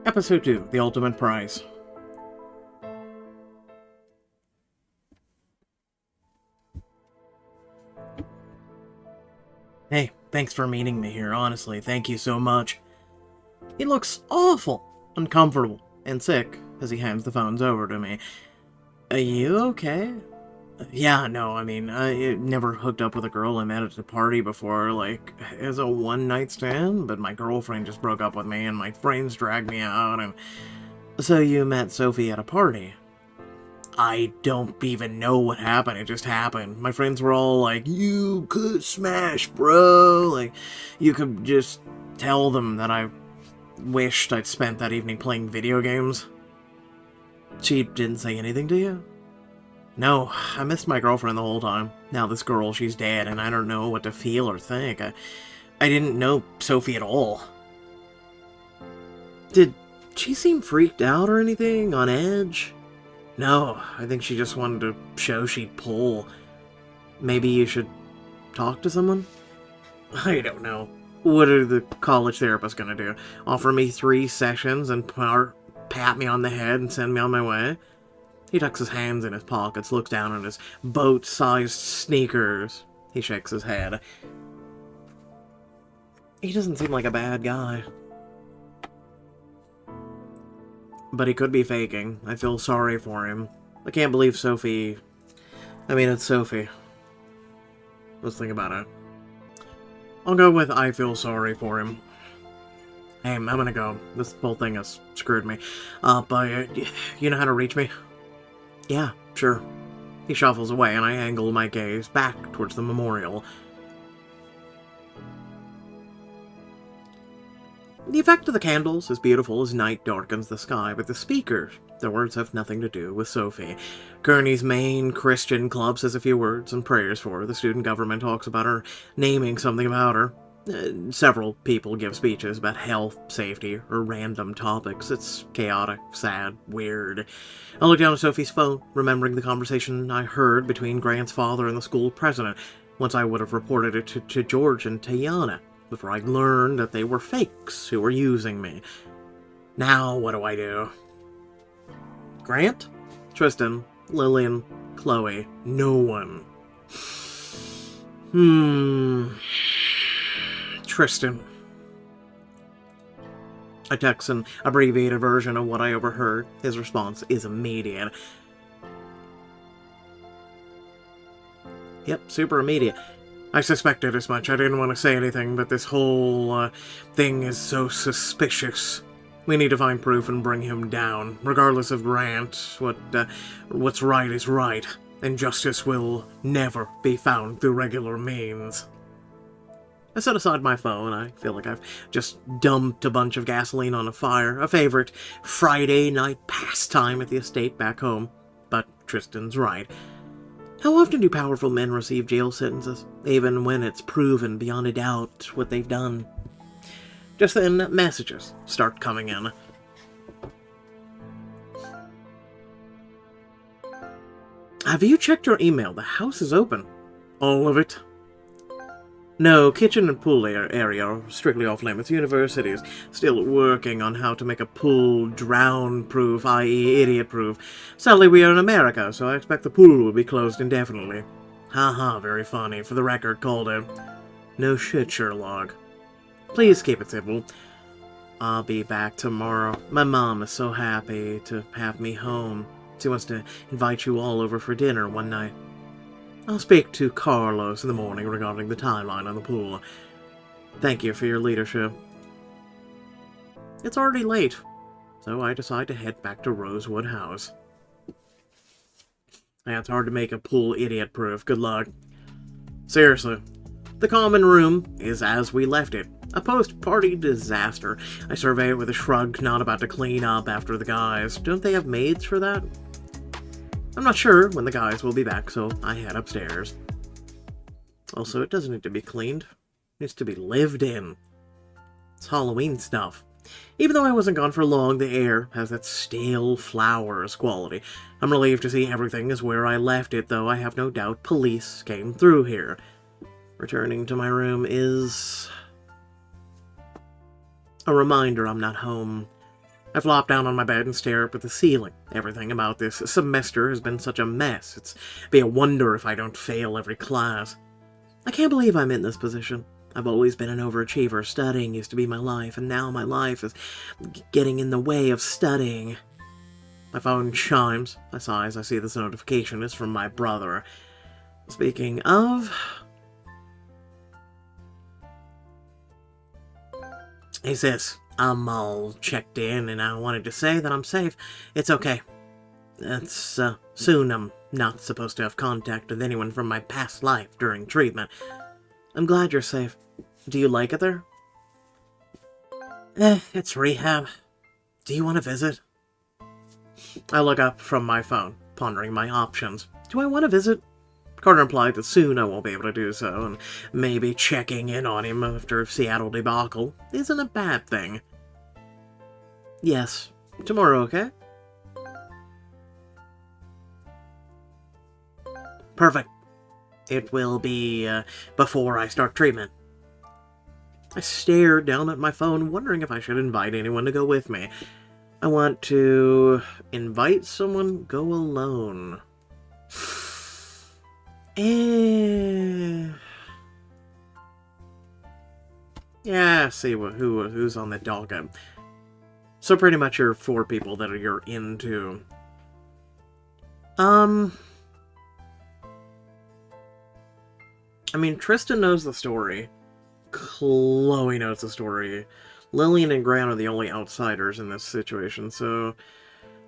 Episode 2, The Ultimate Prize. Hey, thanks for meeting me here, honestly, thank you so much. He looks awful, uncomfortable, and sick as he hands the phones over to me. Are you okay? Yeah, no, I never hooked up with a girl I met at a party before, like, as a one-night stand, but my girlfriend just broke up with me and my friends dragged me out, and... So you met Sophie at a party? I don't even know what happened. It just happened. My friends were all like, you could smash, bro. Like, you could just tell them that I wished I'd spent that evening playing video games. She didn't say anything to you? No, I missed my girlfriend the whole time. Now this girl, she's dead, and I don't know what to feel or think. I didn't know Sophie at all. Did she seem freaked out or anything? On edge? No, I think she just wanted to show she'd pull. Maybe you should talk to someone? I don't know. What are the college therapists gonna do? Offer me 3 sessions and pat me on the head and send me on my way? He tucks his hands in his pockets, looks down at his boat-sized sneakers. He shakes his head. He doesn't seem like a bad guy. But he could be faking. I feel sorry for him. I can't believe Sophie... it's Sophie. Let's think about it. I'll go with I feel sorry for him. Hey, I'm gonna go. This whole thing has screwed me. But you know how to reach me? Yeah, sure. He shuffles away and I angle my gaze back towards the memorial. The effect of the candles is beautiful as night darkens the sky, but the speakers, their words have nothing to do with Sophie. Kearney's main Christian club says a few words and prayers for her. The student government talks about her, naming something about her. Several people give speeches about health, safety, or random topics. It's chaotic, sad, weird. I look down at Sophie's phone, remembering the conversation I heard between Grant's father and the school president. Once I would have reported it to George and Tiana, before I learned that they were fakes who were using me. Now, what do I do? Grant? Tristan? Lillian? Chloe? No one. Tristan. I text an abbreviated version of what I overheard. His response is immediate. Yep, super immediate. I suspected as much. I didn't want to say anything, but this whole thing is so suspicious. We need to find proof and bring him down. Regardless of Grant, what's right is right, and justice will never be found through regular means. I set aside my phone. I feel like I've just dumped a bunch of gasoline on a fire, a favorite Friday night pastime at the estate back home. But Tristan's right. How often do powerful men receive jail sentences, even when it's proven beyond a doubt what they've done? Just then, messages start coming in. Have you checked your email? The house is open. All of it? No, kitchen and pool area are strictly off limits. University is still working on how to make a pool drown-proof, i.e. idiot-proof. Sadly, we are in America, so I expect the pool will be closed indefinitely. Haha, very funny. For the record, called it. No shit, Sherlock. Please keep it simple. I'll be back tomorrow. My mom is so happy to have me home. She wants to invite you all over for dinner one night. I'll speak to Carlos in the morning regarding the timeline on the pool. Thank you for your leadership. It's already late, so I decide to head back to Rosewood House. Yeah, it's hard to make a pool idiot-proof. Good luck. Seriously, the common room is as we left it. A post-party disaster. I survey it with a shrug, not about to clean up after the guys. Don't they have maids for that? I'm not sure when the guys will be back, so I head upstairs. Also, it doesn't need to be cleaned. It needs to be lived in. It's Halloween stuff. Even though I wasn't gone for long, the air has that stale flowers quality. I'm relieved to see everything is where I left it, though I have no doubt police came through here. Returning to my room is a reminder I'm not home. I flop down on my bed and stare up at the ceiling. Everything about this semester has been such a mess. It's be a wonder if I don't fail every class. I can't believe I'm in this position. I've always been an overachiever. Studying used to be my life, and now my life is getting in the way of studying. My phone chimes. I sigh as I see this notification is from my brother. Speaking of... Hey sis, I'm all checked in and I wanted to say that I'm safe. It's okay. It's, soon I'm not supposed to have contact with anyone from my past life during treatment. I'm glad you're safe. Do you like it there? It's rehab. Do you want to visit? I look up from my phone, pondering my options. Do I want to visit? Carter implied that soon I won't be able to do so, and maybe checking in on him after Seattle debacle isn't a bad thing. Yes. Tomorrow, okay? Perfect. It will be, before I start treatment. I stare down at my phone, wondering if I should invite anyone to go with me. I want to invite someone, go alone. Yeah, see who's on the docket. So pretty much you're 4 people that you're into. I mean, Tristan knows the story. Chloe knows the story. Lillian and Grant are the only outsiders in this situation, so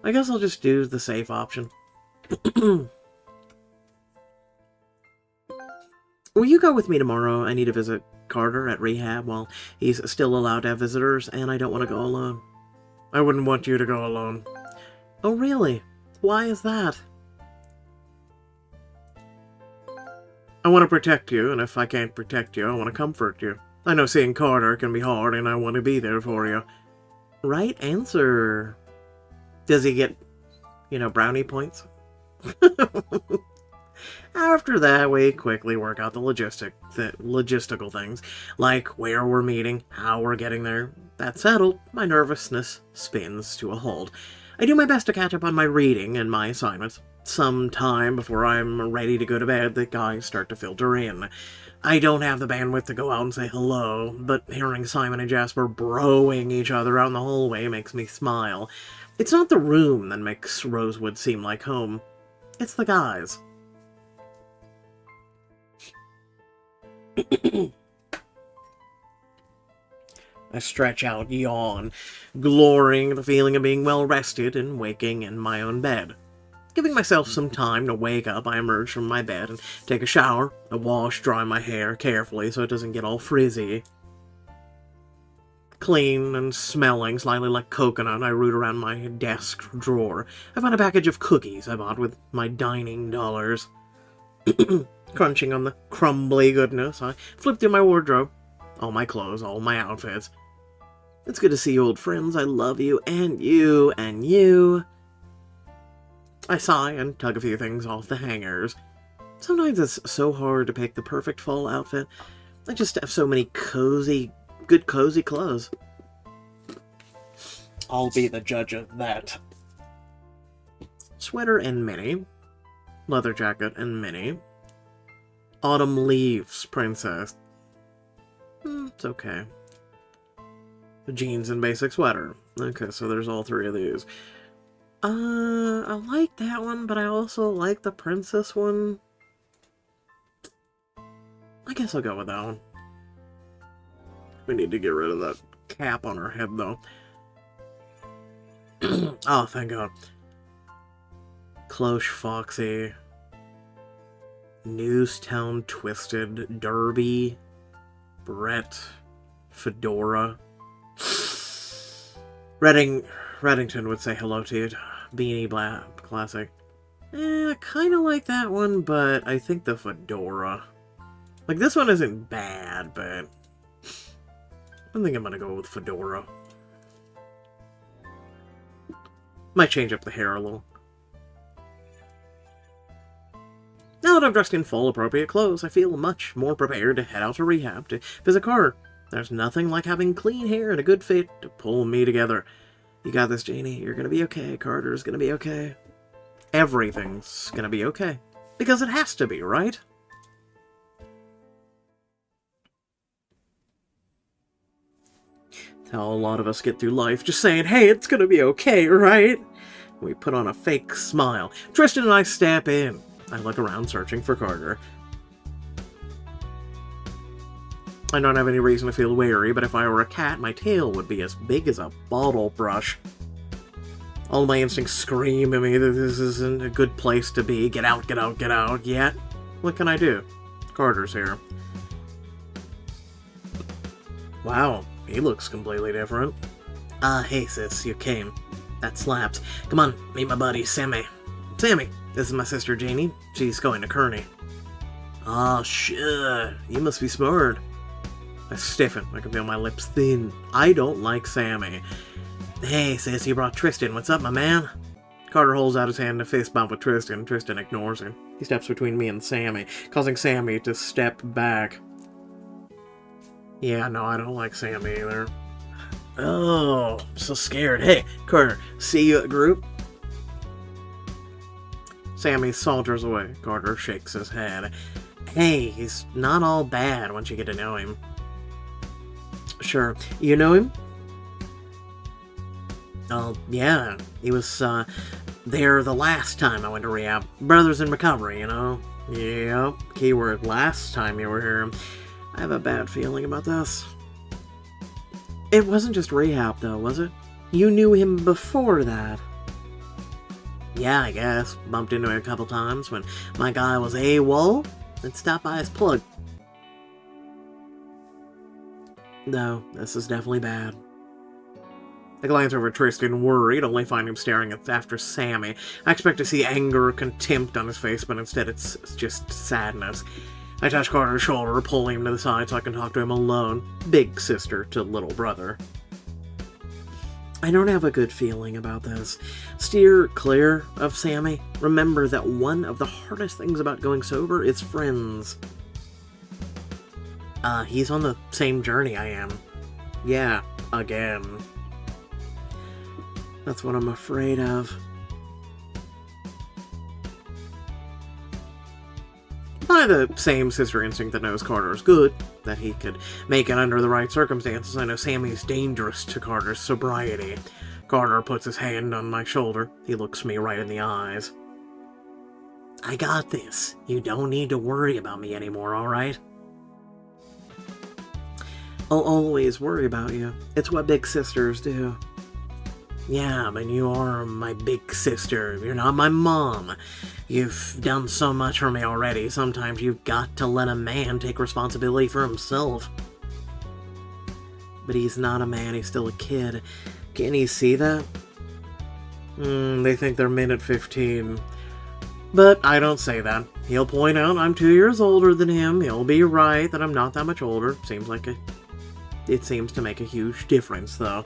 I guess I'll just do the safe option. Will you go with me tomorrow? I need to visit Carter at rehab while he's still allowed to have visitors, and I don't want to go alone. I wouldn't want you to go alone. Oh, really? Why is that? I want to protect you, and if I can't protect you, I want to comfort you. I know seeing Carter can be hard, and I want to be there for you. Right answer. Does he get, brownie points? After that, we quickly work out the logistical things, like where we're meeting, how we're getting there. That settled, my nervousness spins to a halt. I do my best to catch up on my reading and my assignments. Some time before I'm ready to go to bed, the guys start to filter in. I don't have the bandwidth to go out and say hello, but hearing Simon and Jasper broing each other out in the hallway makes me smile. It's not the room that makes Rosewood seem like home. It's the guys. I stretch out, yawn, glorying in the feeling of being well rested and waking in my own bed. Giving myself some time to wake up, I emerge from my bed and take a shower. I wash, dry my hair carefully so it doesn't get all frizzy. Clean and smelling slightly like coconut, I root around my desk drawer. I find a package of cookies I bought with my dining dollars. Crunching on the crumbly goodness, I flip through my wardrobe. All my clothes, all my outfits. It's good to see you, old friends. I love you, and you, and you. I sigh and tug a few things off the hangers. Sometimes it's so hard to pick the perfect fall outfit. I just have so many good cozy clothes. I'll be the judge of that. Sweater and mini. Leather jacket and mini. Autumn leaves, princess. It's okay. Jeans and basic sweater. Okay, so there's all 3 of these. I like that one, but I also like the princess one. I guess I'll go with that one. We need to get rid of that cap on her head, though. Oh, thank God. Cloche Foxy. Newstown Twisted. Derby. Brett. Fedora. Reddington would say hello to you. Beanie Black Classic. I kind of like that one, but I think the Fedora. Like, this one isn't bad, but I think I'm gonna go with Fedora. Might change up the hair a little. Now that I'm dressed in full appropriate clothes, I feel much more prepared to head out to rehab to visit Carter. There's nothing like having clean hair and a good fit to pull me together. You got this, Janie. You're gonna be okay. Carter's gonna be okay. Everything's gonna be okay. Because it has to be, right? That's how a lot of us get through life, just saying, hey, it's gonna be okay, right? We put on a fake smile. Tristan and I step in. I look around searching for Carter. I don't have any reason to feel wary, but if I were a cat, my tail would be as big as a bottle brush. All my instincts scream at me that this isn't a good place to be. Get out, get out, get out. Yet, what can I do? Carter's here. Wow, he looks completely different. Hey sis, you came. That slaps. Come on, meet my buddy, Sammy. Sammy, this is my sister Janie. She's going to Kearney. Oh, shit. You must be smart. I stiffen. I can feel my lips thin. I don't like Sammy. Hey, sis, you brought Tristan. What's up, my man? Carter holds out his hand to fist bump with Tristan. Tristan ignores him. He steps between me and Sammy, causing Sammy to step back. Yeah, no, I don't like Sammy either. Oh, I'm so scared. Hey, Carter, see you at group? Sammy saunters away. Carter shakes his head. Hey, he's not all bad once you get to know him. Sure. You know him? Oh, yeah. He was, there the last time I went to rehab. Brothers in recovery, you know? Yep. Keyword, last time you were here. I have a bad feeling about this. It wasn't just rehab, though, was it? You knew him before that. Yeah, I guess. Bumped into him a couple times when my guy was AWOL and stopped by his plug. No, this is definitely bad. I glance over at Tristan, worried, only find him staring after Sammy. I expect to see anger or contempt on his face, but instead it's just sadness. I touch Carter's shoulder, pulling him to the side so I can talk to him alone. Big sister to little brother. I don't have a good feeling about this. Steer clear of Sammy. Remember that one of the hardest things about going sober is friends. He's on the same journey I am. Yeah, again. That's what I'm afraid of. By the same sister instinct that knows Carter is good, that he could make it under the right circumstances, I know Sammy's dangerous to Carter's sobriety. Carter puts his hand on my shoulder. He looks me right in the eyes. I got this. You don't need to worry about me anymore, alright? I'll always worry about you. It's what big sisters do. Yeah, but you are my big sister. You're not my mom. You've done so much for me already. Sometimes you've got to let a man take responsibility for himself. But he's not a man, he's still a kid. Can't he see that? They think they're minute 15. But I don't say that. He'll point out I'm 2 years older than him. He'll be right that I'm not that much older. It seems to make a huge difference, though.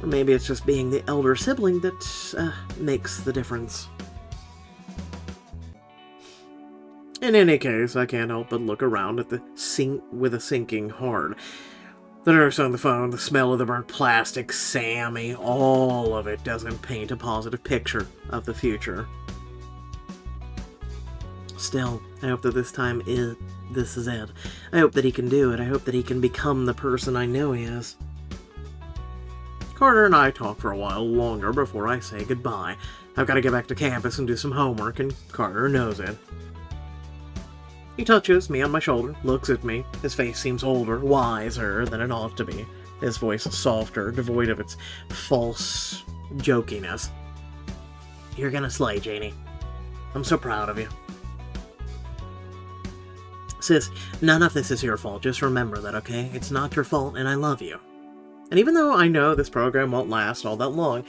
Or maybe it's just being the elder sibling that makes the difference. In any case, I can't help but look around at the with a sinking heart. The nurse on the phone, the smell of the burnt plastic, Sammy, all of it doesn't paint a positive picture of the future. Still, I hope that this time this is it. I hope that he can do it. I hope that he can become the person I know he is. Carter and I talk for a while longer before I say goodbye. I've got to get back to campus and do some homework, and Carter knows it. He touches me on my shoulder, looks at me. His face seems older, wiser than it ought to be. His voice is softer, devoid of its false jokiness. You're gonna slay, Janie. I'm so proud of you. Sis, none of this is your fault. Just remember that, okay? It's not your fault, and I love you. And even though I know this program won't last all that long,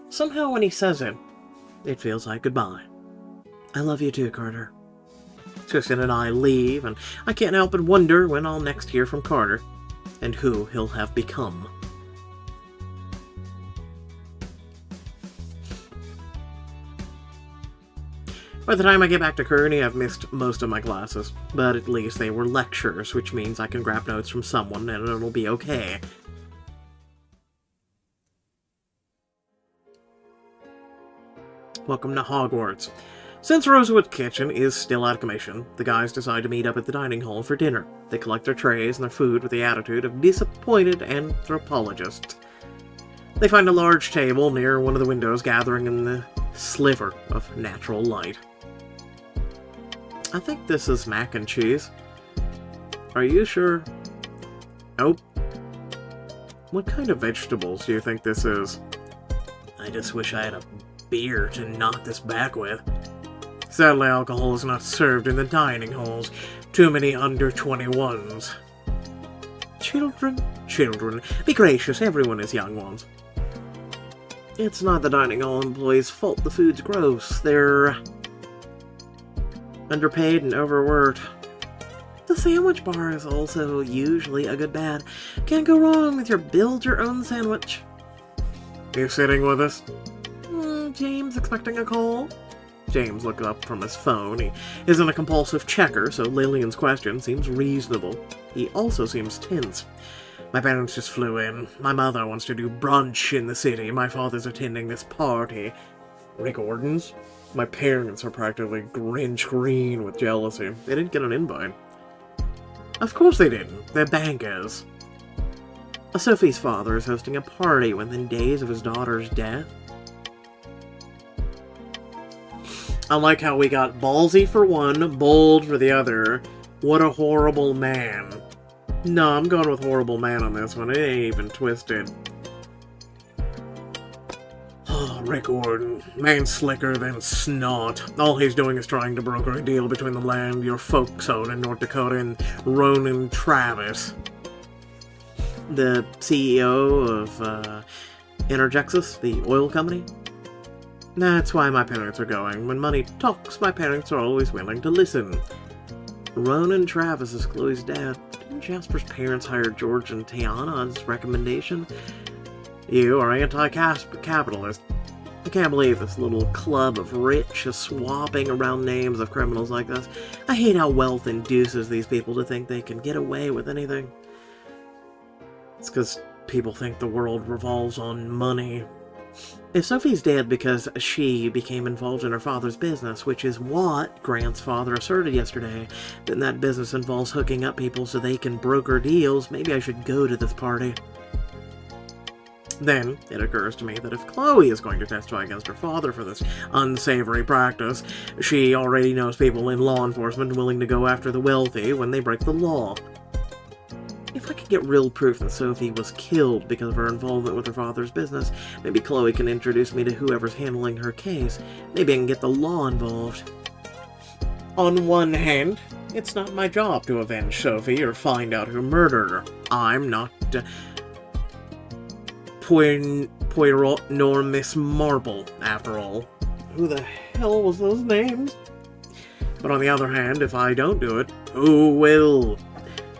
somehow when he says it, it feels like goodbye. I love you too, Carter. Tristan and I leave, and I can't help but wonder when I'll next hear from Carter, and who he'll have become. By the time I get back to Kearney, I've missed most of my classes, but at least they were lectures, which means I can grab notes from someone and it'll be okay. Welcome to Hogwarts. Since Rosewood Kitchen is still out of commission, the guys decide to meet up at the dining hall for dinner. They collect their trays and their food with the attitude of disappointed anthropologists. They find a large table near one of the windows, gathering in the sliver of natural light. I think this is mac and cheese. Are you sure? Nope. What kind of vegetables do you think this is? I just wish I had a beer to knock this back with. Sadly, alcohol is not served in the dining halls. Too many under 21s. Children. Be gracious, everyone is young ones. It's not the dining hall employees' fault the food's gross. They're underpaid and overworked. The sandwich bar is also usually a good bet. Can't go wrong with your build-your-own sandwich. You sitting with us? James expecting a call? James looked up from his phone. He isn't a compulsive checker, so Lillian's question seems reasonable. He also seems tense. My parents just flew in. My mother wants to do brunch in the city. My father's attending this party. Rick Orton's? My parents are practically Grinch green with jealousy. They didn't get an invite. Of course they didn't. They're bankers. Sophie's father is hosting a party within days of his daughter's death. I like how we got ballsy for one, bold for the other. What a horrible man. No, I'm going with horrible man on this one. It ain't even twisted. Oh, Rick Orton. Man slicker than snot. All he's doing is trying to broker a deal between the land your folks own in North Dakota and Ronan Travis, the CEO of Energexus, the oil company. That's why my parents are going. When money talks, my parents are always willing to listen. Ronan Travis is Chloe's dad. Didn't Jasper's parents hire George and Tiana on his recommendation? You are anti-capitalist. I can't believe this little club of rich is swapping around names of criminals like this. I hate how wealth induces these people to think they can get away with anything. It's because people think the world revolves on money. If Sophie's dead because she became involved in her father's business, which is what Grant's father asserted yesterday, then that business involves hooking up people so they can broker deals, maybe I should go to this party. Then, it occurs to me that if Chloe is going to testify against her father for this unsavory practice, she already knows people in law enforcement willing to go after the wealthy when they break the law. If I could get real proof that Sophie was killed because of her involvement with her father's business, maybe Chloe can introduce me to whoever's handling her case. Maybe I can get the law involved. On one hand, it's not my job to avenge Sophie or find out who murdered her. I'm not Poirot nor Miss Marple, after all. Who the hell was those names? But on the other hand, if I don't do it, who will?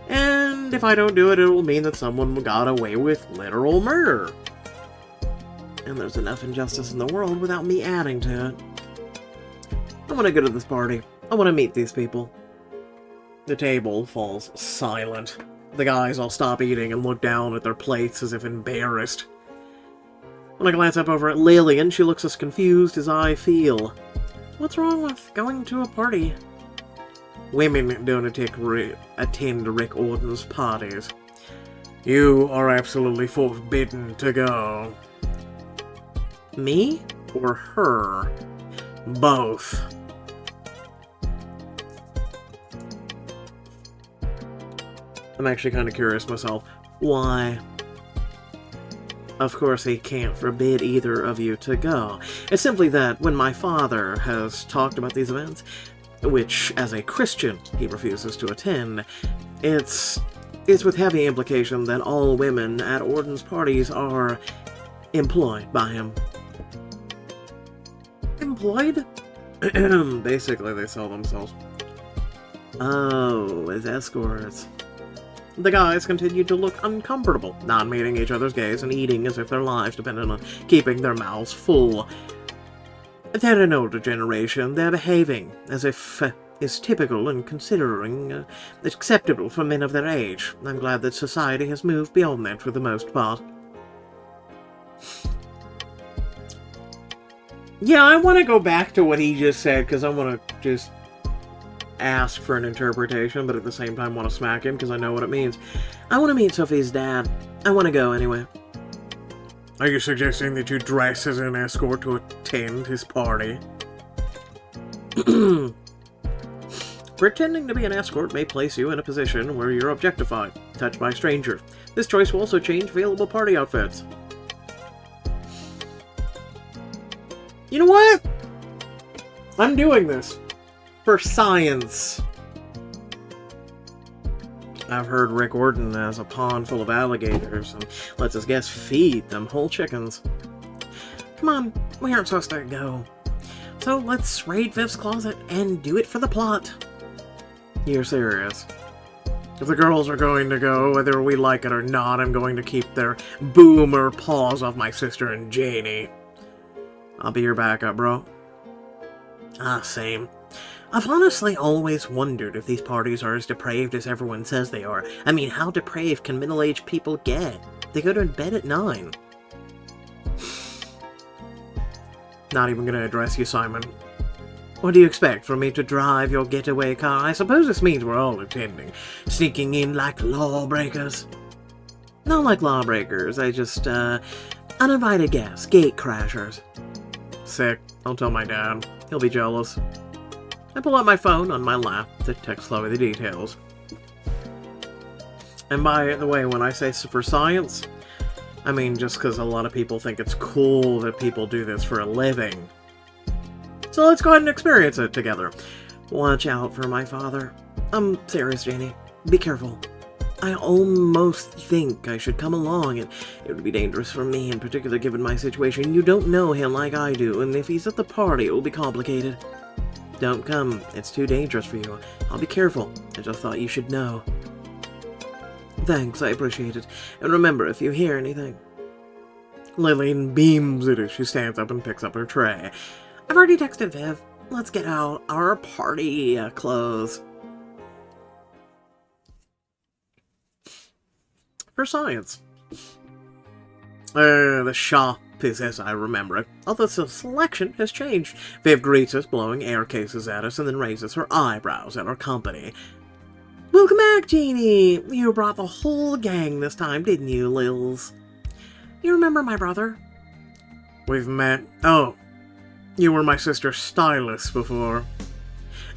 And if I don't do it, it will mean that someone got away with literal murder. And there's enough injustice in the world without me adding to it. I want to go to this party. I want to meet these people. The table falls silent. The guys all stop eating and look down at their plates as if embarrassed. When I glance up over at Lillian, she looks as confused as I feel. What's wrong with going to a party? Women don't attend Rick Orton's parties. You are absolutely forbidden to go. Me? Or her? Both. I'm actually kind of curious myself. Why? Of course, he can't forbid either of you to go. It's simply that when my father has talked about these events, which, as a Christian, he refuses to attend, it's with heavy implication that all women at Orton's parties are employed by him. Employed? Basically, they sell themselves. Oh, as escorts. The guys continued to look uncomfortable, not meeting each other's gaze and eating as if their lives depended on keeping their mouths full. They're an older generation. They're behaving as if is typical and considering acceptable for men of their age. I'm glad that society has moved beyond that for the most part. Yeah, I want to go back to what he just said, because I want to just ask for an interpretation, but at the same time want to smack him, because I know what it means. I want to meet Sophie's dad. I want to go anyway. Are you suggesting that you dress as an escort to attend his party? Pretending to be an escort may place you in a position where you're objectified, touched by strangers. This choice will also change available party outfits. You know what? I'm doing this. For science. I've heard Rick Orton has a pond full of alligators and lets us guess feed them whole chickens. Come on, we aren't supposed to go. So let's raid Viv's closet and do it for the plot. You're serious? If the girls are going to go, whether we like it or not, I'm going to keep their boomer paws off my sister and Janie. I'll be your backup, bro. Same. I've honestly always wondered if these parties are as depraved as everyone says they are. I mean, how depraved can middle-aged people get? They go to bed at 9. Not even gonna address you, Simon. What do you expect, from me to drive your getaway car? I suppose this means we're all attending. Sneaking in like lawbreakers. Not like lawbreakers, I just, uninvited guests, gate crashers. Sick. I'll tell my dad. He'll be jealous. I pull out my phone on my lap to text Chloe the details. And by the way, when I say for science, I mean just because a lot of people think it's cool that people do this for a living. So let's go ahead and experience it together. Watch out for my father. I'm serious, Janie. Be careful. I almost think I should come along, and it would be dangerous for me in particular given my situation. You don't know him like I do, and if he's at the party, it will be complicated. Don't come. It's too dangerous for you. I'll be careful. I just thought you should know. Thanks, I appreciate it. And remember, if you hear anything... Lillian beams it as she stands up and picks up her tray. I've already texted Viv. Let's get out our party clothes. For science. The shop is as I remember it, although the selection has changed. Viv greets us, blowing air cases at us, and then raises her eyebrows at our company. Welcome back, Jeannie! You brought the whole gang this time, didn't you, Lils? You remember my brother? We've met. Oh, you were my sister's stylist before.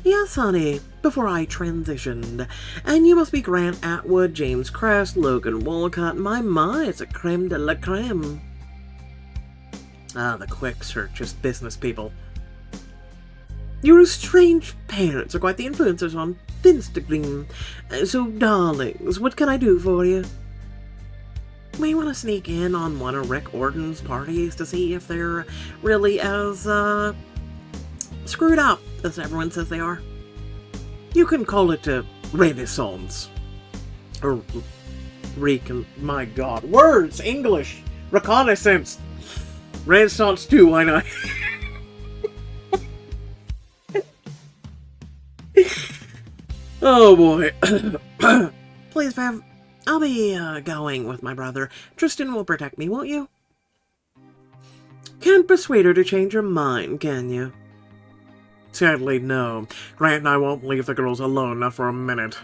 Yes, honey, before I transitioned. And you must be Grant Atwood, James Crest, Logan Wolcott. My, it's a creme de la creme. The quick search is business people. Your strange parents are quite the influencers on Instagram. So, darlings, what can I do for you? We want to sneak in on one of Rick Orton's parties to see if they're really as, screwed up as everyone says they are. You can call it a renaissance. Or my god. Words! English! Reconnaissance! Renaissance 2, why not? Oh boy. Please, Viv. I'll be going with my brother. Tristan will protect me, won't you? Can't persuade her to change her mind, can you? Sadly, no. Grant and I won't leave the girls alone, not for a minute.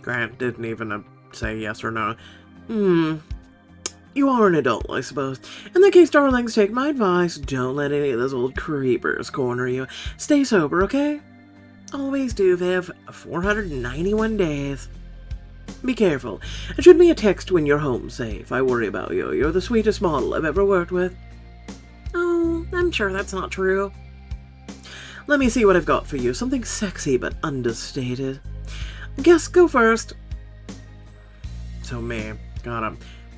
Grant didn't even say yes or no. You are an adult, I suppose. In that case, darlings, take my advice. Don't let any of those old creepers corner you. Stay sober, okay? Always do, Viv. 491 days. Be careful. And shoot me a text when you're home safe. I worry about you. You're the sweetest model I've ever worked with. Oh, I'm sure that's not true. Let me see what I've got for you. Something sexy but understated. Guess go first. So me. Got a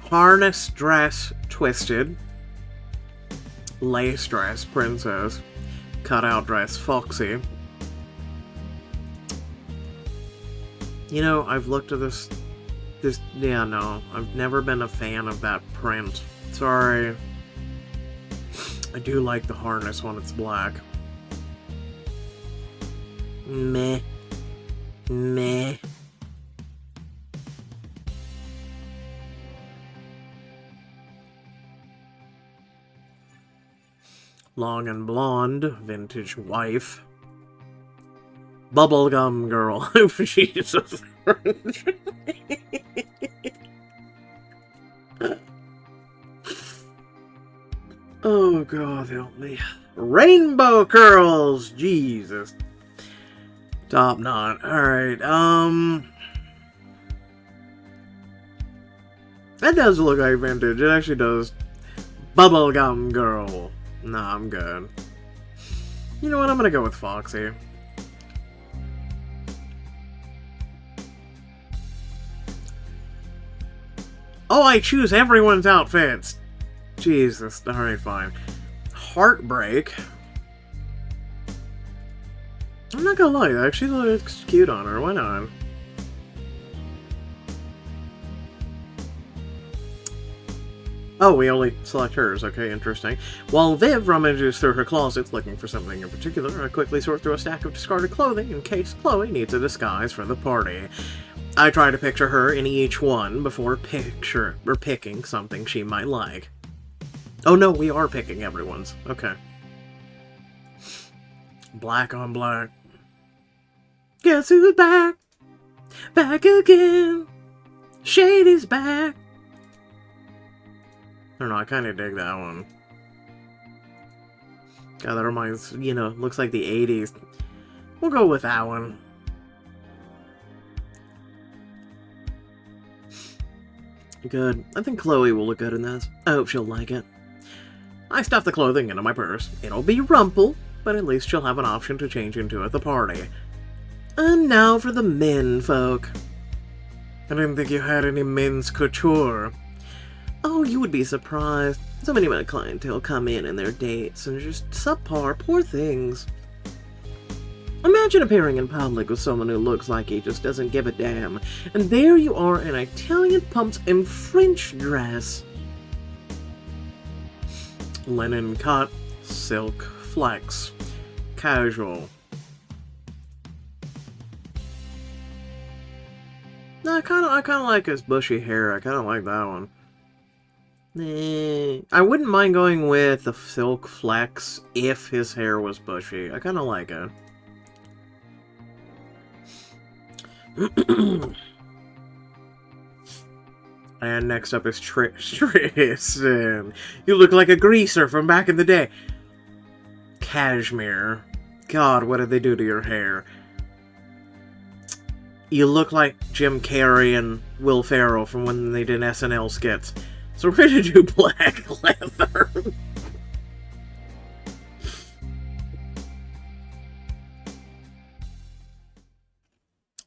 harness dress twisted. Lace dress princess. Cutout dress foxy. You know, I've looked at this, yeah, no, I've never been a fan of that print. Sorry. I do like the harness when it's black. Meh. Meh. Long and blonde, vintage wife. Bubblegum girl. Jesus. Oh, God, help me. Rainbow curls! Jesus. Top knot. Alright, that does look like vintage. It actually does. Bubblegum girl. Nah, I'm good. You know what? I'm gonna go with Foxy. Oh, I choose everyone's outfits. Jesus. Alright, fine. Heartbreak. I'm not gonna lie, that actually looks cute on her. Why not? Oh, we only select hers. Okay, interesting. While Viv rummages through her closets looking for something in particular, I quickly sort through a stack of discarded clothing in case Chloe needs a disguise for the party. I try to picture her in each one before picking something she might like. Oh no, we are picking everyone's. Okay. Black on black. Guess who's back? Back again. Shady's back. I don't know, I kind of dig that one. God, that reminds, looks like the 80s. We'll go with that one. Good. I think Chloe will look good in this. I hope she'll like it. I stuff the clothing into my purse. It'll be rumpled, but at least she'll have an option to change into at the party. And now for the men folk. I didn't think you had any men's couture. Oh, you would be surprised. So many of my clientele come in their dates and just subpar, poor things. Imagine appearing in public with someone who looks like he just doesn't give a damn, and there you are in Italian pumps and French dress. Linen cut, silk flex, casual. No, I kind of like his bushy hair. I kind of like that one. I wouldn't mind going with the silk flex if his hair was bushy. I kind of like it. And next up is Tristan. You look like a greaser from back in the day. Cashmere. God, what did they do to your hair? You look like Jim Carrey and Will Ferrell from when they did SNL skits. So we're gonna do black leather.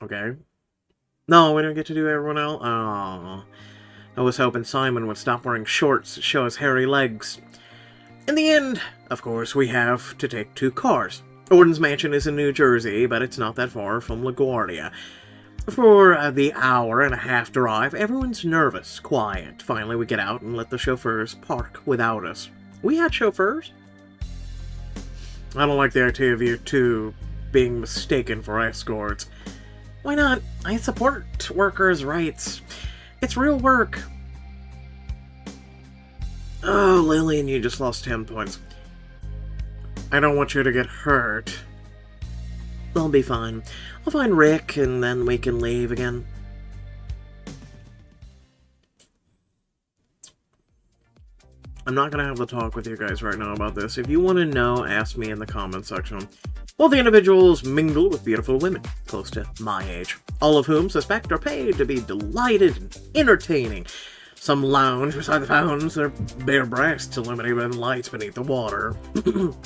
Okay. No, we don't get to do everyone else? Oh. I was hoping Simon would stop wearing shorts to show his hairy legs. In the end, of course, we have to take 2 cars. Orton's mansion is in New Jersey, but it's not that far from LaGuardia. For the hour-and-a-half drive, everyone's nervous, quiet. Finally, we get out and let the chauffeurs park without us. We had chauffeurs? I don't like the idea of you two being mistaken for escorts. Why not? I support workers' rights. It's real work. Oh, Lillian, you just lost 10 points. I don't want you to get hurt. I'll be fine. I'll find Rick, and then we can leave again. I'm not going to have the talk with you guys right now about this. If you want to know, ask me in the comment section. Well, the individuals mingle with beautiful women close to my age, all of whom suspect are paid to be delighted and entertaining. Some lounge beside the fountains, their bare breasts illuminated by the lights beneath the water.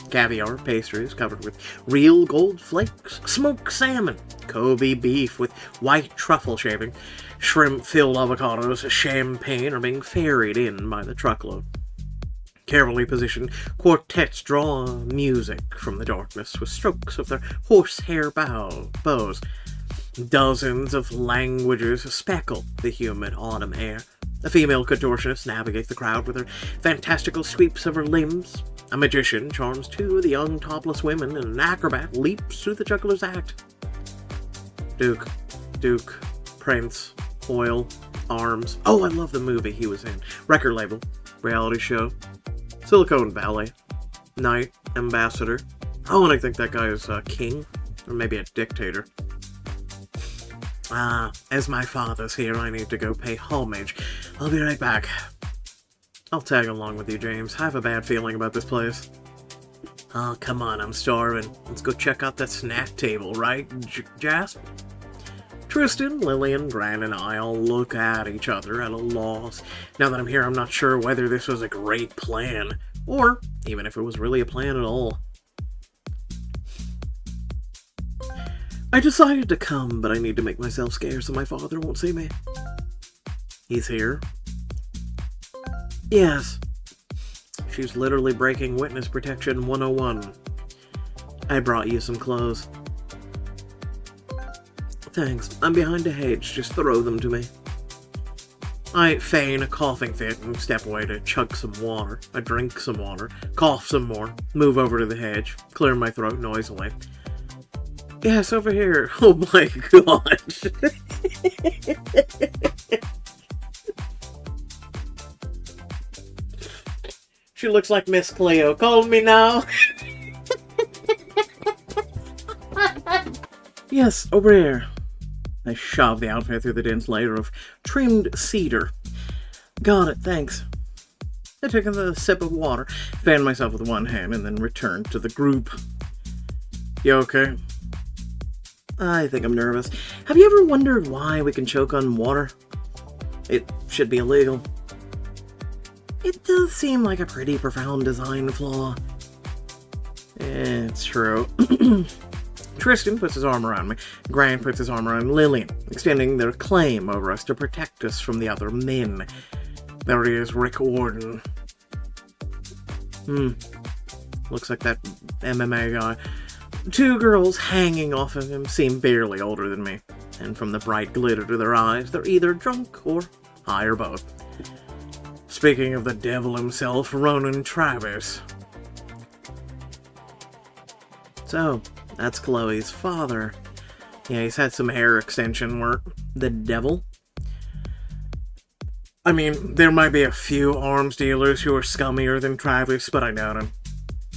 Caviar pastries covered with real gold flakes, smoked salmon, Kobe beef with white truffle shaving, shrimp-filled avocados, champagne are being ferried in by the truckload. Carefully positioned quartets draw music from the darkness with strokes of their horsehair bows. Dozens of languages speckle the humid autumn air. A female contortionist navigates the crowd with her fantastical sweeps of her limbs. A magician charms 2 of the young topless women, and an acrobat leaps through the juggler's act. Duke, Prince, Oil, Arms. Oh, I love the movie he was in. Record label, reality show, Silicon Valley. knight, ambassador. Oh, and I think that guy is a king, or maybe a dictator. As my father's here, I need to go pay homage. I'll be right back. I'll tag along with you, James. I have a bad feeling about this place. Oh, come on, I'm starving. Let's go check out that snack table, right, Jasp? Tristan, Lillian, Gran, and I all look at each other at a loss. Now that I'm here, I'm not sure whether this was a great plan, or even if it was really a plan at all. I decided to come, but I need to make myself scarce so my father won't see me. He's here? Yes. She's literally breaking Witness Protection 101. I brought you some clothes. Thanks. I'm behind a hedge. Just throw them to me. I feign a coughing fit and step away to chug some water. I drink some water, cough some more, move over to the hedge, clear my throat noisily. Yes, over here. Oh my god. She looks like Miss Cleo. Call me now. Yes, over here. I shove the outfit through the dense layer of trimmed cedar. Got it, thanks. I took a sip of water, fanned myself with one hand, and then returned to the group. You okay? I think I'm nervous. Have you ever wondered why we can choke on water? It should be illegal. It does seem like a pretty profound design flaw. It's true. Tristan puts his arm around me. Gran puts his arm around Lillian, extending their claim over us to protect us from the other men. There he is, Rick Warden. Looks like that MMA guy. Two girls hanging off of him seem barely older than me, and from the bright glitter to their eyes, they're either drunk or high or both. Speaking of the devil himself, Ronan Travis. So, that's Chloe's father. Yeah, he's had some hair extension work. The devil? I mean, there might be a few arms dealers who are scummier than Travis, but I doubt him.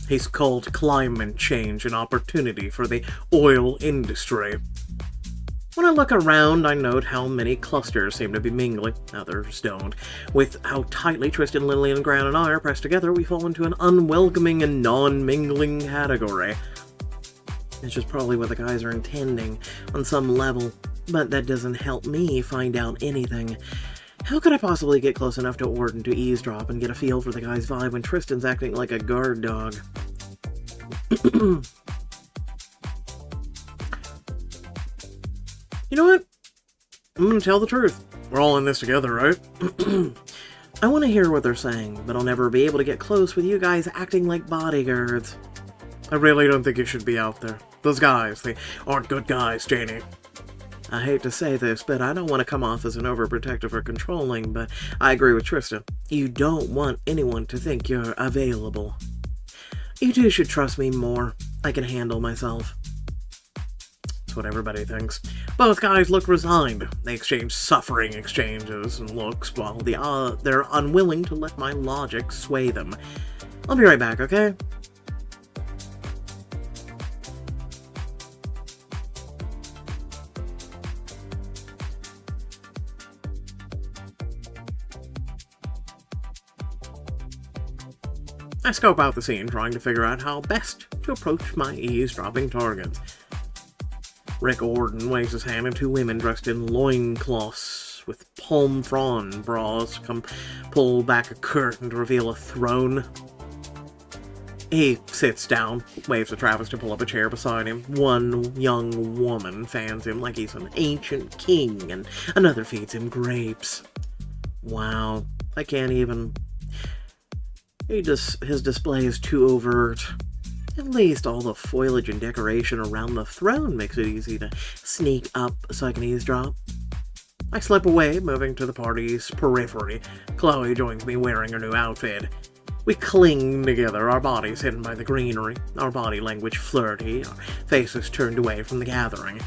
He's called climate change an opportunity for the oil industry. When I look around, I note how many clusters seem to be mingling, others don't. With how tightly Tristan, Lillian, Gran, and I are pressed together, we fall into an unwelcoming and non-mingling category. It's just probably what the guys are intending, on some level, but that doesn't help me find out anything. How could I possibly get close enough to Orton to eavesdrop and get a feel for the guy's vibe when Tristan's acting like a guard dog? You know what? I'm gonna tell the truth. We're all in this together, right? I want to hear what they're saying, but I'll never be able to get close with you guys acting like bodyguards. I really don't think you should be out there. Those guys, they aren't good guys, Janie. I hate to say this, but I don't want to come off as an overprotective or controlling, but I agree with Tristan. You don't want anyone to think you're available. You two should trust me more. I can handle myself. That's what everybody thinks. Both guys look resigned. They exchange suffering exchanges and looks while they're unwilling to let my logic sway them. I'll be right back, okay? I scope out the scene, trying to figure out how best to approach my eavesdropping targets. Rick Warden waves his hand, and two women dressed in loincloths with palm frond bras come pull back a curtain to reveal a throne. He sits down, waves to Travis to pull up a chair beside him. One young woman fans him like he's an ancient king, and another feeds him grapes. Wow, I can't even... His display is too overt. At least all the foliage and decoration around the throne makes it easy to sneak up so I can eavesdrop. I slip away, moving to the party's periphery. Chloe joins me wearing her new outfit. We cling together, our bodies hidden by the greenery, our body language flirty, our faces turned away from the gathering.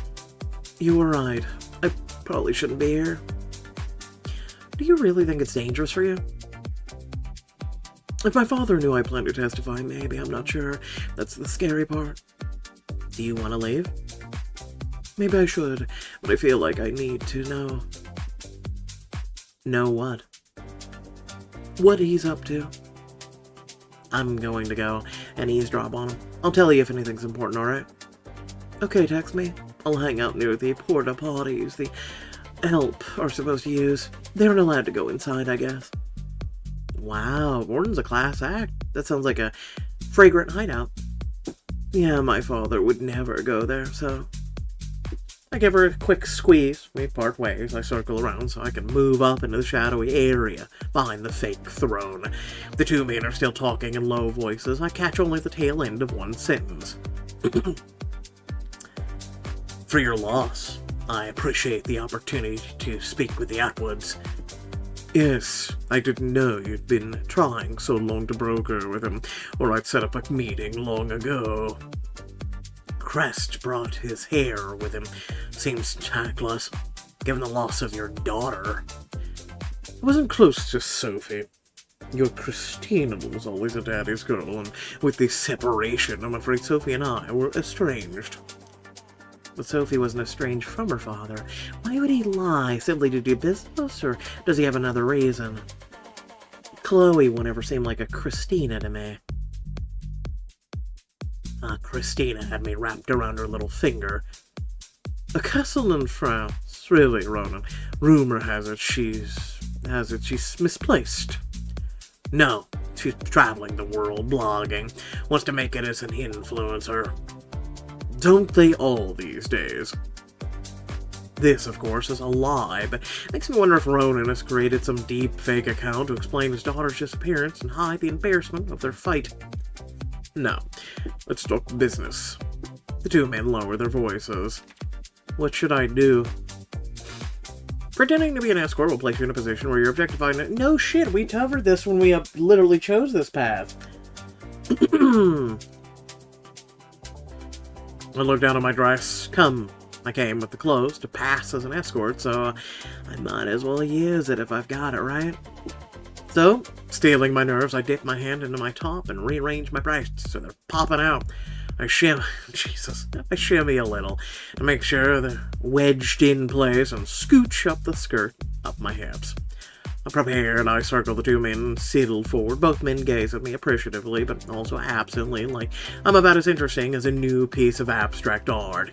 You were right. I probably shouldn't be here. Do you really think it's dangerous for you? If my father knew I planned to testify, maybe, I'm not sure. That's the scary part. Do you want to leave? Maybe I should, but I feel like I need to know. Know what? What he's up to. I'm going to go and eavesdrop on him. I'll tell you if anything's important, alright? Okay, text me. I'll hang out near the porta potties the help are supposed to use. They aren't allowed to go inside, I guess. Wow, Gordon's a class act. That sounds like a fragrant hideout. Yeah, my father would never go there, so... I give her a quick squeeze. We part ways. I circle around so I can move up into the shadowy area behind the fake throne. The two men are still talking in low voices. I catch only the tail end of one sentence. For your loss, I appreciate the opportunity to speak with the Atwoods. Yes, I didn't know you'd been trying so long to broker with him, or I'd set up a meeting long ago. Crest brought his hair with him. Seems tactless, given the loss of your daughter. I wasn't close to Sophie. Your Christina was always a daddy's girl, and with the separation, I'm afraid Sophie and I were estranged. But Sophie wasn't estranged from her father. Why would he lie? Simply to do business, or does he have another reason? Chloe won't ever seem like a Christina to me. Christina had me wrapped around her little finger. A castle in France, really, Ronan. Rumor has it she's misplaced. No, she's traveling the world, blogging. Wants to make it as an influencer. Don't they all these days? This, of course, is a lie, but makes me wonder if Ronan has created some deep fake account to explain his daughter's disappearance and hide the embarrassment of their fight. No, let's talk business. The two men lower their voices. What should I do? Pretending to be an escort will place you in a position where you're objectified. No shit, we covered this when we literally chose this path. I looked down at my dress. I came with the clothes to pass as an escort, so I might as well use it if I've got it, right? So, stealing my nerves, I dip my hand into my top and rearrange my breasts so they're popping out. I shimmy a little to make sure they're wedged in place and scooch up the skirt up my hips. I'm prepared. I circle the two men, sidled forward. Both men gaze at me appreciatively, but also absently, like I'm about as interesting as a new piece of abstract art.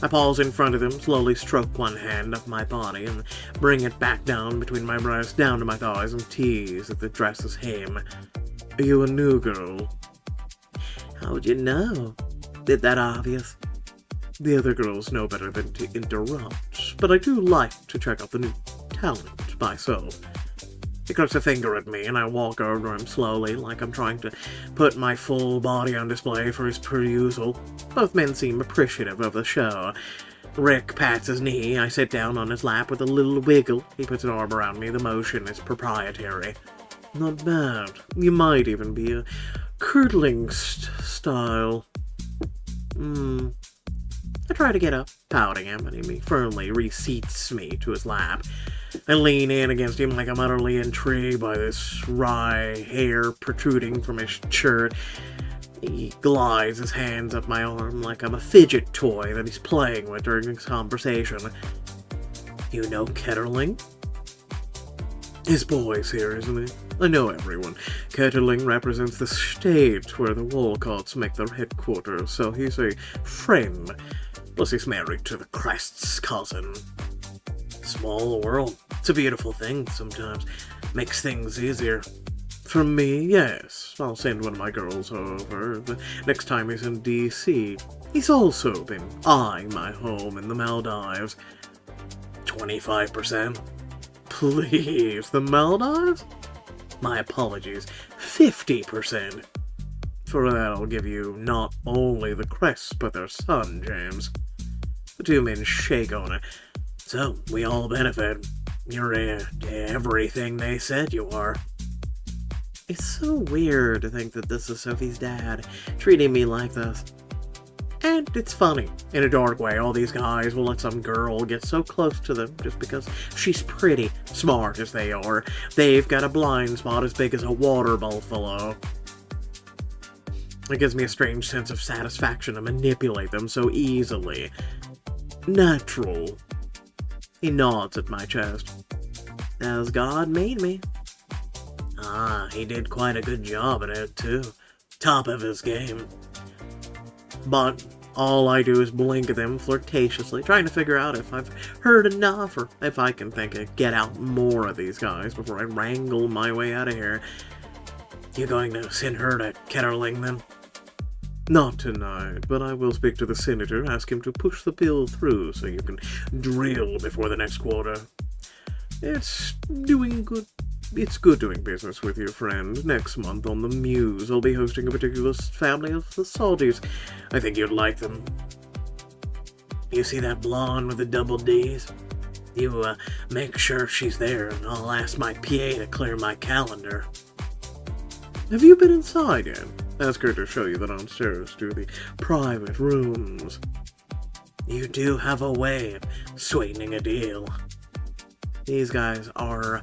I pause in front of them, slowly stroke one hand up my body, and bring it back down between my breasts, down to my thighs, and tease at the dress's hem. Are you a new girl? How'd you know? Is that obvious? The other girls know better than to interrupt, but I do like to check out the new talent myself. He crooks a finger at me, and I walk over him slowly, like I'm trying to put my full body on display for his perusal. Both men seem appreciative of the show. Rick pats his knee. I sit down on his lap with a little wiggle. He puts an arm around me. The motion is proprietary. Not bad. You might even be a curdling style. I try to get up, pouting him, and he firmly reseats me to his lap. I lean in against him like I'm utterly intrigued by this wry hair protruding from his shirt. He glides his hands up my arm like I'm a fidget toy that he's playing with during his conversation. You know Ketterling? His boy's here, isn't he? I know everyone. Ketterling represents the state where the Walcotts make their headquarters, so he's a friend. Plus he's married to the Crest's cousin. Small world. It's a beautiful thing sometimes. Makes things easier. For me, yes. I'll send one of my girls over the next time he's in D.C. He's also been eyeing my home in the Maldives. 25%? Please, the Maldives? My apologies. 50%. For that, I'll give you not only the Crest, but their son, James. The two men shake on it. So, we all benefit. You're everything they said you are. It's so weird to think that this is Sophie's dad, treating me like this. And it's funny. In a dark way, all these guys will let some girl get so close to them just because she's pretty, smart, smart as they are, they've got a blind spot as big as a water buffalo. It gives me a strange sense of satisfaction to manipulate them so easily. Natural. He nods at my chest. As God made me. Ah, he did quite a good job at it, too. Top of his game. But all I do is blink at them flirtatiously, trying to figure out if I've heard enough, or if I can think of get out more of these guys before I wrangle my way out of here. You going to send her to Ketterling, then? Not tonight, but I will speak to the senator, ask him to push the bill through so you can drill before the next quarter. It's good doing business with you, friend. Next month on the Muse, I'll be hosting a particular family of the Salties. I think you'd like them. You see that blonde with the double Ds? You, make sure she's there, and I'll ask my PA to clear my calendar. Have you been inside yet? Ask her to show you the downstairs to the private rooms. You do have a way of sweetening a deal. These guys are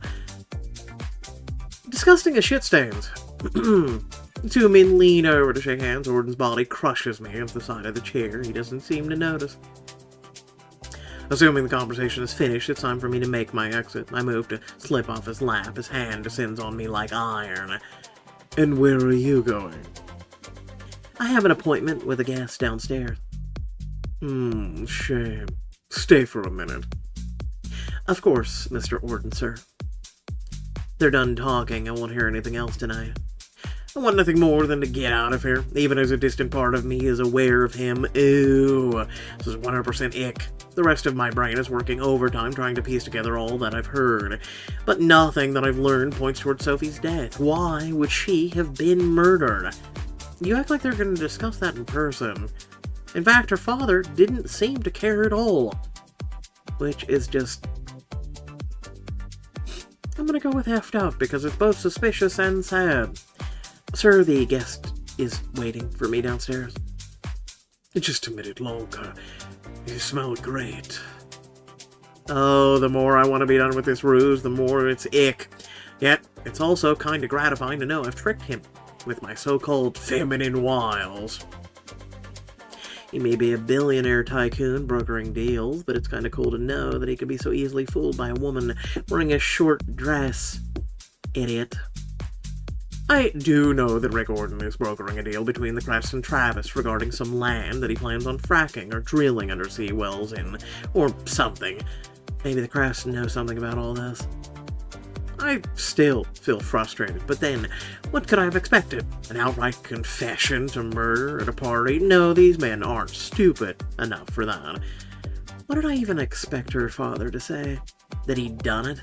disgusting as shit stains. Two men lean over to shake hands. Orden's body crushes me against the side of the chair. He doesn't seem to notice. Assuming the conversation is finished, it's time for me to make my exit. I move to slip off his lap. His hand descends on me like iron. And where are you going? I have an appointment with a guest downstairs. Shame. Stay for a minute. Of course, Mr. Orden, sir. They're done talking. I won't hear anything else tonight. I want nothing more than to get out of here, even as a distant part of me is aware of him. Ew. This is 100% ick. The rest of my brain is working overtime trying to piece together all that I've heard. But nothing that I've learned points toward Sophie's death. Why would she have been murdered? You act like they're going to discuss that in person. In fact, her father didn't seem to care at all. Which is just... I'm going to go with effed up because it's both suspicious and sad. Sir, the guest is waiting for me downstairs. Just a minute longer. You smell great. Oh, the more I want to be done with this ruse, the more it's ick. Yet, it's also kind of gratifying to know I've tricked him with my so-called feminine wiles. He may be a billionaire tycoon brokering deals, but it's kind of cool to know that he could be so easily fooled by a woman wearing a short dress. Idiot. I do know that Rick Orden is brokering a deal between the Crest and Travis regarding some land that he plans on fracking or drilling undersea wells in, or something. Maybe the Crest know something about all this. I still feel frustrated, but then, what could I have expected? An outright confession to murder at a party? No, these men aren't stupid enough for that. What did I even expect her father to say? That he'd done it?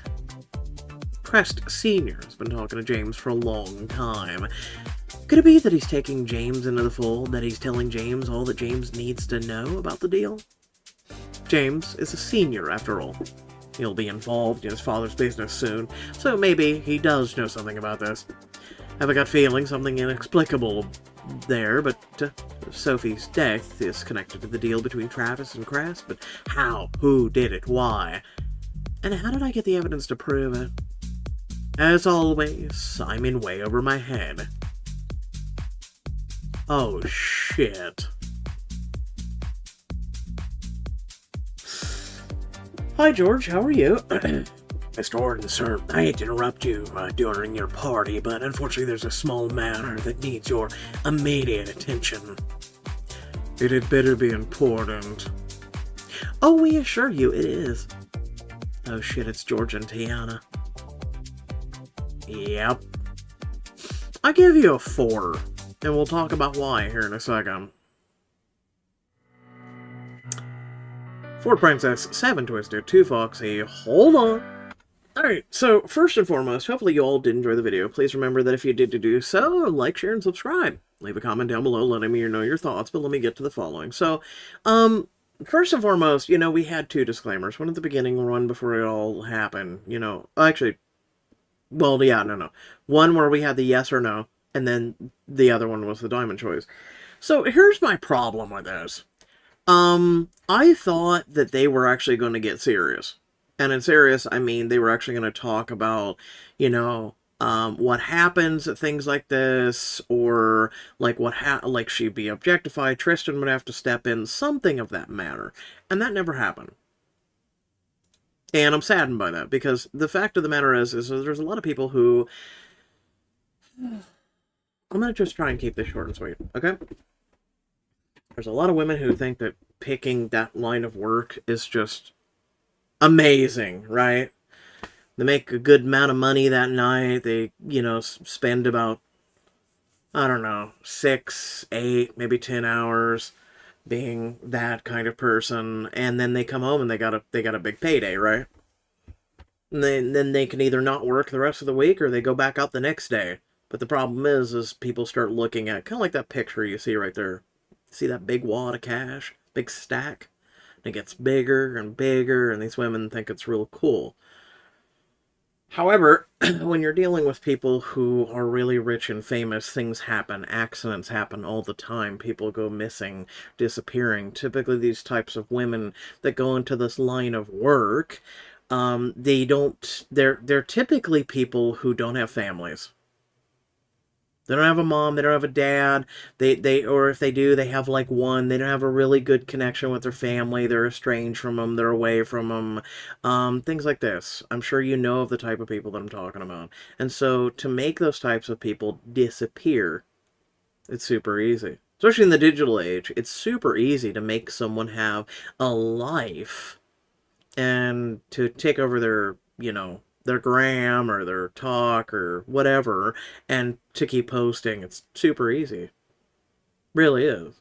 Crest Sr. has been talking to James for a long time. Could it be that he's taking James into the fold, that he's telling James all that James needs to know about the deal? James is a senior, after all. He'll be involved in his father's business soon, so maybe he does know something about this. I have a gut feeling something inexplicable there, but Sophie's death is connected to the deal between Travis and Crest, but how? Who did it? Why? And how did I get the evidence to prove it? As always, I'm in way over my head. Oh, shit. Hi, George. How are you? Mr. Orden, sir, I hate to interrupt you during your party, but unfortunately there's a small matter that needs your immediate attention. It had better be important. Oh, we assure you it is. Oh shit, it's George and Tiana. Yep. I give you a 4, and we'll talk about why here in a second. Fort Princess, 7 Twisted, 2 Foxy, hold on. Alright, so first and foremost, hopefully you all did enjoy the video. Please remember that if you did to do so, like, share, and subscribe. Leave a comment down below letting me know your thoughts, but let me get to the following. So, first and foremost, you know, we had 2 disclaimers. One at the beginning, one before it all happened, you know. Actually, well, yeah, no. One where we had the yes or no, and then the other one was the diamond choice. So, here's my problem with this. I thought that they were actually going to get serious. And in serious, I mean, they were actually going to talk about, what happens at things like this, or like like she'd be objectified, Tristan would have to step in, something of that matter. And that never happened. And I'm saddened by that, because the fact of the matter is there's a lot of people who... I'm going to just try and keep this short and sweet, okay? There's a lot of women who think that picking that line of work is just amazing, right? They make a good amount of money that night. They, spend about, I don't know, 6, 8, maybe 10 hours being that kind of person, and then they come home and they got a big payday, right? And then they can either not work the rest of the week or they go back out the next day. But the problem is people start looking at kind of like that picture you see right there. See that big wad of cash, big stack? It gets bigger and bigger, and these women think it's real cool. However, when you're dealing with people who are really rich and famous, things happen. Accidents happen all the time. People go missing, disappearing. Typically, these types of women that go into this line of work, they're typically people who don't have families. They don't have a mom, they don't have a dad, or if they do, they have like one. They don't have a really good connection with their family, they're estranged from them, they're away from them, things like this. I'm sure you know of the type of people that I'm talking about. And so to make those types of people disappear, it's super easy. Especially in the digital age, it's super easy to make someone have a life and to take over their gram or their talk or whatever, and to keep posting. It's super easy. Really is.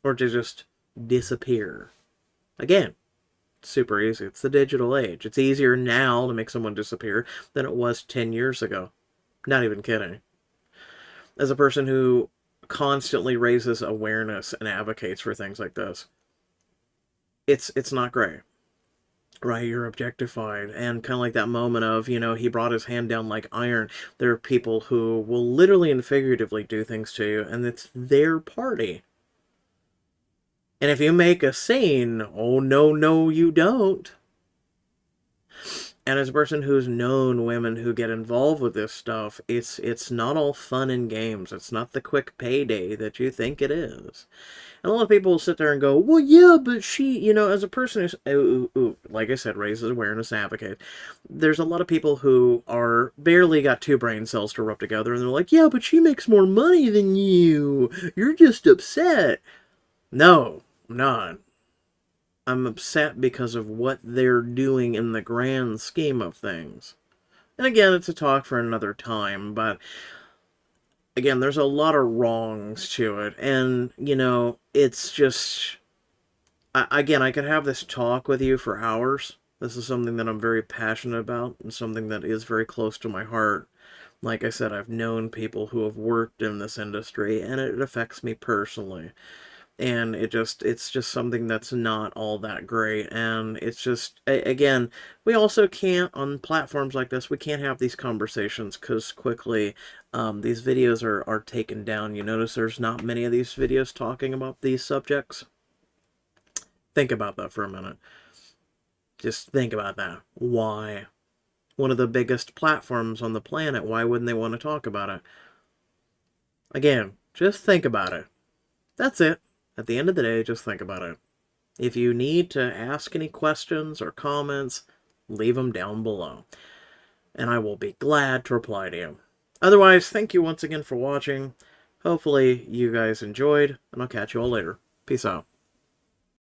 Or to just disappear. Again, super easy. It's the digital age. It's easier now to make someone disappear than it was 10 years ago. Not even kidding. As a person who constantly raises awareness and advocates for things like this, it's not great. Right, you're objectified, and kind of like that moment of, he brought his hand down like iron. There are people who will literally and figuratively do things to you, and it's their party. And if you make a scene, oh no, no, you don't. And as a person who's known women who get involved with this stuff, it's not all fun and games. It's not the quick payday that you think it is. And a lot of people will sit there and go, well, yeah, but she, as a person who's, like I said, raises awareness, advocate, there's a lot of people who are barely got 2 brain cells to rub together, and they're like, yeah, but she makes more money than you. You're just upset. No, I'm not. I'm upset because of what they're doing in the grand scheme of things. And again, it's a talk for another time, but again, there's a lot of wrongs to it, and, it's just... Again, I could have this talk with you for hours. This is something that I'm very passionate about, and something that is very close to my heart. Like I said, I've known people who have worked in this industry, and it affects me personally. And it's just something that's not all that great. And it's just, again, we also can't, on platforms like this, we can't have these conversations because quickly these videos are taken down. You notice there's not many of these videos talking about these subjects. Think about that for a minute. Just think about that. Why? One of the biggest platforms on the planet, why wouldn't they want to talk about it? Again, just think about it. That's it. At the end of the day, just think about it. If you need to ask any questions or comments, leave them down below, and I will be glad to reply to you. Otherwise, thank you once again for watching. Hopefully you guys enjoyed, and I'll catch you all later. Peace out.